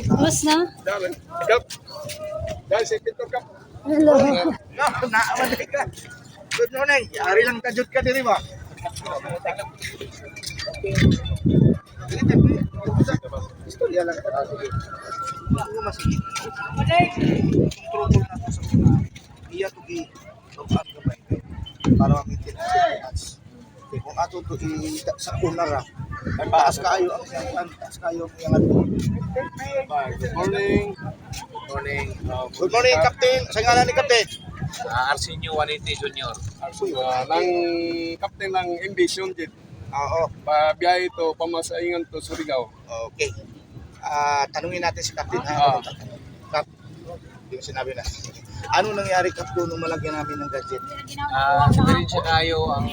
Tapos na? Hello. Good morning. Yari lang tajud ka diri ba? Istorya lang. Ano masigit? Trouble na to sa una. Iya to gi pag gamay para ma-maintain ang safety. Kung ato to sa una ra, taas kayo ang Good morning. Good morning, Captain. Sa ngalan ni Captain. Arsenio Juanete Jr. Nang captain ng Ambition Jet. Oo. Pabiyahe ito, pamasaingan to Surigao. Okay. Tanungin natin si Captain. Cap, yung sinabi na. Ano nangyari, Captain, nung malagyan namin ng gadget? Diferensya kayo ang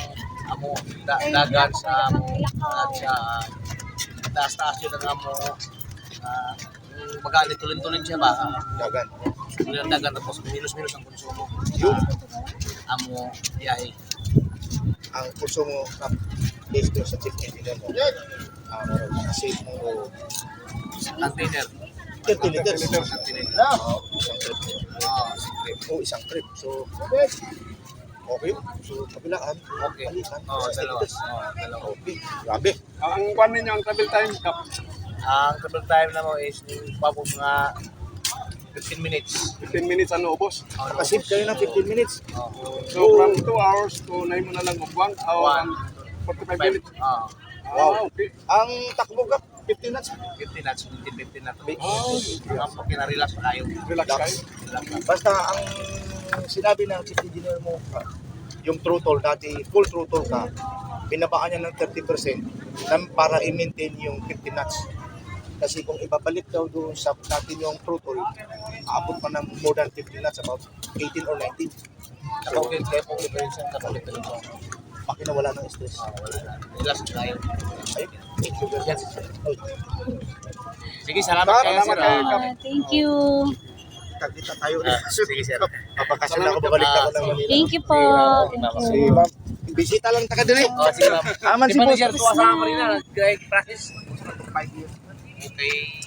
amo dagan sa amo at sa taas-taas yun ang amo magalit tulin-tulin siya ba? Dagan. Tulin ang dagan tapos minus-minus ang konsumo. Yun. Amo biyahe. Ang pulso mo, Cap, based doon sa chief engineer mo. Kasi mo, Container. 30 liters. Container. Isang trip. Isang trip. So, okay. So, kabilaan. Okay. Palitan. Dalawa. Dalawa. Okay. Grabe. Ang kwan ninyo, ang travel time, Cap, Ang travel time na mo is pabong mga 15 minutes. 15 minutes ano ubos. Nakasip kayo ng 15 minutes. So from 2 hours to 9 mo na lang og 1 hour and 45 minutes. Wow. Okay. Ang takbo ka, 15 knots. 15 knots, 15 knots. Ang pagkina-relax pa kayo. Relax kayo. Basta ang sinabi ng chief engineer mo, yung throttle, dati full throttle ka, binabaan niya ng 30% para i-maintain yung 15 knots. Kasi kung ibabalik daw doon sa natin yung throttle, aabot pa ng more than 15 knots, about 18 or 19. Kapag kaya po difference ang kapag ito. Makina wala ng stress. Relax pa kayo. Ayun, thank you very much. Sige, salamat kayo sir. Thank you. Kita tayo. Sige sir. Papakasin na ako, babalik ako ng Manila. Thank you po. Si ma'am, bisita lang taga dili. Sige ma'am. Aman si boss. Tuwa sa Marina, nag-practice. 5 years. Okay.